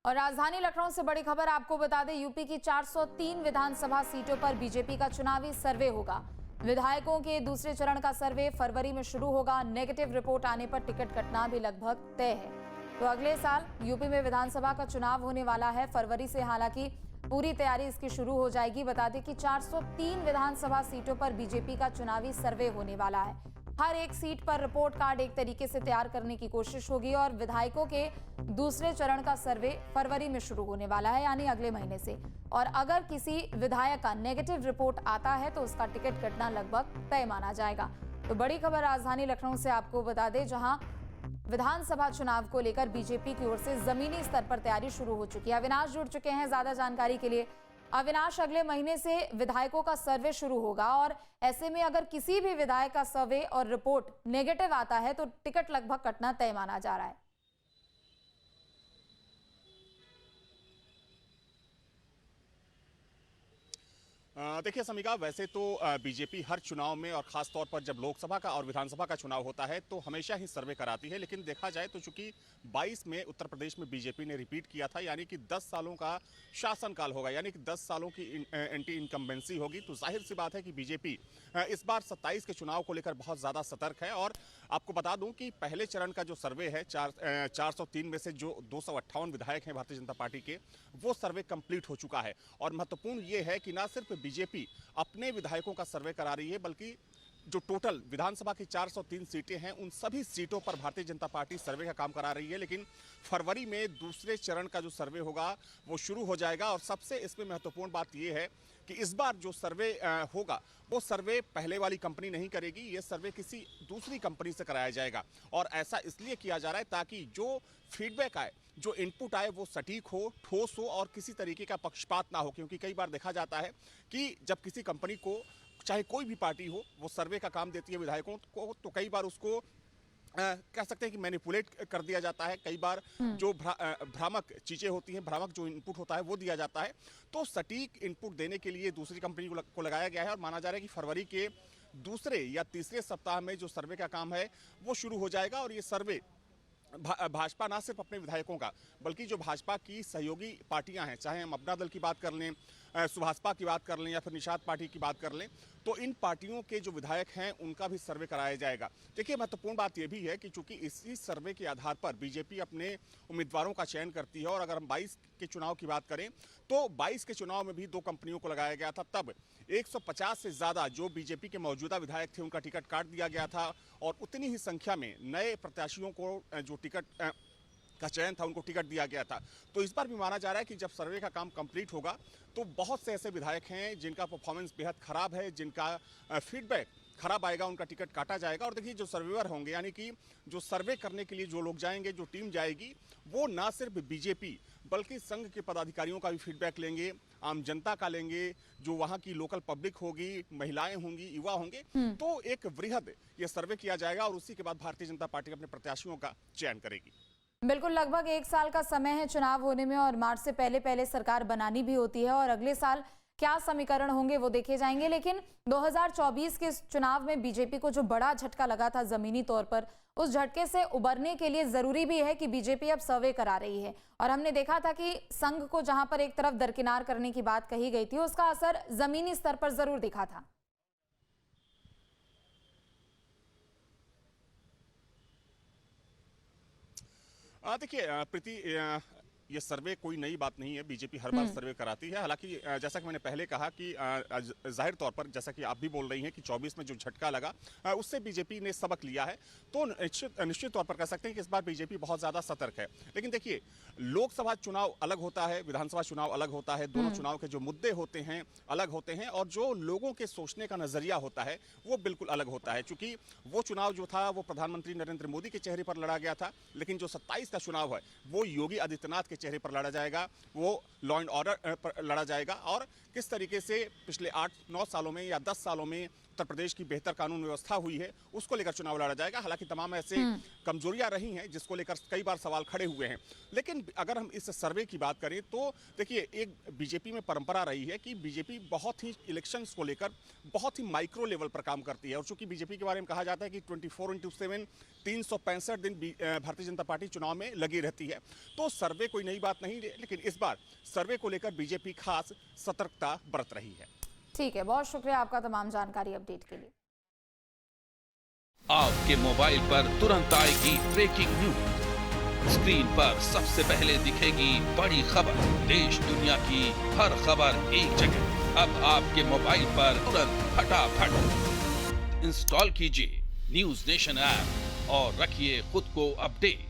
और राजधानी लखनऊ से बड़ी खबर आपको बता दें, यूपी की 403 विधानसभा सीटों पर बीजेपी का चुनावी सर्वे होगा। विधायकों के दूसरे चरण का सर्वे फरवरी में शुरू होगा। नेगेटिव रिपोर्ट आने पर टिकट कटना भी लगभग तय है। तो अगले साल यूपी में विधानसभा का चुनाव होने वाला है। फरवरी से हालांकि पूरी तैयारी इसकी शुरू हो जाएगी। बता दें कि 403 विधानसभा सीटों पर बीजेपी का चुनावी सर्वे होने वाला है। हर एक सीट पर रिपोर्ट कार्ड एक तरीके से तैयार करने की कोशिश होगी और विधायकों के दूसरे चरण का सर्वे फरवरी में शुरू होने वाला है, यानी अगले महीने से। और अगर किसी विधायक का नेगेटिव रिपोर्ट आता है तो उसका टिकट कटना लगभग तय माना जाएगा। तो बड़ी खबर राजधानी लखनऊ से आपको बता दें, जहां विधानसभा चुनाव को लेकर बीजेपी की ओर से जमीनी स्तर पर तैयारी शुरू हो चुकी है। अविनाश जुड़ चुके हैं ज्यादा जानकारी के लिए। अविनाश, अगले महीने से विधायकों का सर्वे शुरू होगा और ऐसे में अगर किसी भी विधायक का सर्वे और रिपोर्ट नेगेटिव आता है तो टिकट लगभग कटना तय माना जा रहा है। देखिए समीका, वैसे तो बीजेपी हर चुनाव में और खास तौर पर जब लोकसभा का और विधानसभा का चुनाव होता है तो हमेशा ही सर्वे कराती है। लेकिन देखा जाए तो चूंकि 22 में उत्तर प्रदेश में बीजेपी ने रिपीट किया था, यानी कि 10 सालों का शासनकाल होगा, यानी कि 10 सालों की एंटी इनकम्बेंसी होगी, तो जाहिर सी बात है कि बीजेपी इस बार 27 के चुनाव को लेकर बहुत ज़्यादा सतर्क है। और आपको बता दूं कि पहले चरण का जो सर्वे है 403 में से जो 258 विधायक हैं भारतीय जनता पार्टी के, वो सर्वे कंप्लीट हो चुका है। और महत्वपूर्ण ये है कि ना सिर्फ बीजेपी अपने विधायकों का सर्वे करा रही है, बल्कि जो टोटल विधानसभा की 403 सीटें हैं उन सभी सीटों पर भारतीय जनता पार्टी सर्वे का काम करा रही है। लेकिन फरवरी में दूसरे चरण का जो सर्वे होगा वो शुरू हो जाएगा। और सबसे इसमें महत्वपूर्ण बात यह है कि इस बार जो सर्वे होगा वो सर्वे पहले वाली कंपनी नहीं करेगी, ये सर्वे किसी दूसरी कंपनी से कराया जाएगा। और ऐसा इसलिए किया जा रहा है ताकि जो फीडबैक आए, जो इनपुट आए, वो सटीक हो, ठोस हो और किसी तरीके का पक्षपात ना हो। क्योंकि कई बार देखा जाता है कि जब किसी कंपनी को, चाहे कोई भी पार्टी हो, वो सर्वे का काम देती है विधायकों को, तो कई बार उसको कह सकते हैं कि मैनिपुलेट कर दिया जाता है। कई बार जो भ्रामक चीजें होती हैं, भ्रामक जो इनपुट होता है वो दिया जाता है। तो सटीक इनपुट देने के लिए दूसरी कंपनी को लगाया गया है और माना जा रहा है कि फरवरी के दूसरे या तीसरे सप्ताह में जो सर्वे का काम है वो शुरू हो जाएगा। और ये सर्वे भाजपा ना सिर्फ अपने विधायकों का, बल्कि जो भाजपा की सहयोगी पार्टियां हैं, चाहे हम अपना दल की बात कर लें, सुभाषपा की बात कर लें या फिर निषाद पार्टी की बात कर लें, तो इन पार्टियों के जो विधायक हैं उनका भी सर्वे कराया जाएगा। देखिए, महत्वपूर्ण बात यह भी है कि चूंकि इसी सर्वे के आधार पर बीजेपी अपने उम्मीदवारों का चयन करती है। और अगर हम 22 के चुनाव की बात करें तो 22 के चुनाव में भी 2 कंपनियों को लगाया गया था। तब 150 से ज्यादा जो बीजेपी के मौजूदा विधायक थे उनका टिकट काट दिया गया था और उतनी ही संख्या में नए प्रत्याशियों को जो टिकट का चयन था उनको टिकट दिया गया था। तो इस बार भी माना जा रहा है कि जब सर्वे का काम कंप्लीट होगा तो बहुत से ऐसे विधायक हैं जिनका परफॉर्मेंस बेहद खराब है, जिनका फीडबैक खराब आएगा, उनका टिकट काटा जाएगा। और देखिए, जो सर्वेवर होंगे, यानी कि जो सर्वे करने के लिए जो लोग जाएंगे, जो टीम जाएगी, वो ना सिर्फ बीजेपी बल्कि संघ के पदाधिकारियों का भी फीडबैक लेंगे, आम जनता का लेंगे, जो वहाँ की लोकल पब्लिक होगी, महिलाएं होंगी, युवा होंगे। तो एक वृहद ये सर्वे किया जाएगा और उसी के बाद भारतीय जनता पार्टी अपने प्रत्याशियों का चयन करेगी। बिल्कुल, लगभग 1 साल का समय है चुनाव होने में और मार्च से पहले सरकार बनानी भी होती है और अगले साल क्या समीकरण होंगे वो देखे जाएंगे। लेकिन 2024 के चुनाव में बीजेपी को जो बड़ा झटका लगा था जमीनी तौर पर, उस झटके से उबरने के लिए जरूरी भी है कि बीजेपी अब सर्वे करा रही है। और हमने देखा था कि संघ को जहां पर एक तरफ दरकिनार करने की बात कही गई थी, उसका असर जमीनी स्तर पर जरूर दिखा था। देखिए प्रीति, ये सर्वे कोई नई बात नहीं है, बीजेपी हर बार सर्वे कराती है। हालांकि जैसा कि मैंने पहले कहा कि जाहिर तौर पर, जैसा कि आप भी बोल रही हैं कि 24 में जो झटका लगा उससे बीजेपी ने सबक लिया है। तो निश्चित तौर पर कह सकते हैं कि इस बार बीजेपी बहुत ज़्यादा सतर्क है। लेकिन देखिए, लोकसभा चुनाव अलग होता है, विधानसभा चुनाव अलग होता है, दोनों चुनाव के जो मुद्दे होते हैं अलग होते हैं और जो लोगों के सोचने का नजरिया होता है वो बिल्कुल अलग होता है। चूंकि वो चुनाव जो था वो प्रधानमंत्री नरेंद्र मोदी के चेहरे पर लड़ा गया था, लेकिन जो 27 का चुनाव है वो योगी आदित्यनाथ के चेहरे पर लड़ा जाएगा, वो लॉ एंड ऑर्डर पर लड़ा जाएगा। और किस तरीके से पिछले 8-9 सालों में या 10 सालों में उत्तर प्रदेश की बेहतर कानून व्यवस्था हुई है उसको लेकर चुनाव लड़ा जाएगा। हालांकि तमाम ऐसे कमजोरियां रही हैं जिसको लेकर कई बार सवाल खड़े हुए हैं। लेकिन अगर हम इस सर्वे की बात करें तो देखिए, एक बीजेपी में परंपरा रही है कि बीजेपी बहुत ही इलेक्शंस को लेकर बहुत ही माइक्रो लेवल पर काम करती है। और चूंकि बीजेपी के बारे में कहा जाता है कि 24/7 365 दिन भारतीय जनता पार्टी चुनाव में लगी रहती है, तो सर्वे कोई नई बात नहीं है, लेकिन इस बार सर्वे को लेकर बीजेपी खास सतर्कता बरत रही है। ठीक है, बहुत शुक्रिया आपका तमाम जानकारी अपडेट के लिए। आपके मोबाइल पर तुरंत आएगी ब्रेकिंग न्यूज। स्क्रीन पर सबसे पहले दिखेगी बड़ी खबर। देश दुनिया की हर खबर एक जगह। अब आपके मोबाइल पर तुरंत फटाफट इंस्टॉल कीजिए न्यूज नेशन ऐप और रखिए खुद को अपडेट।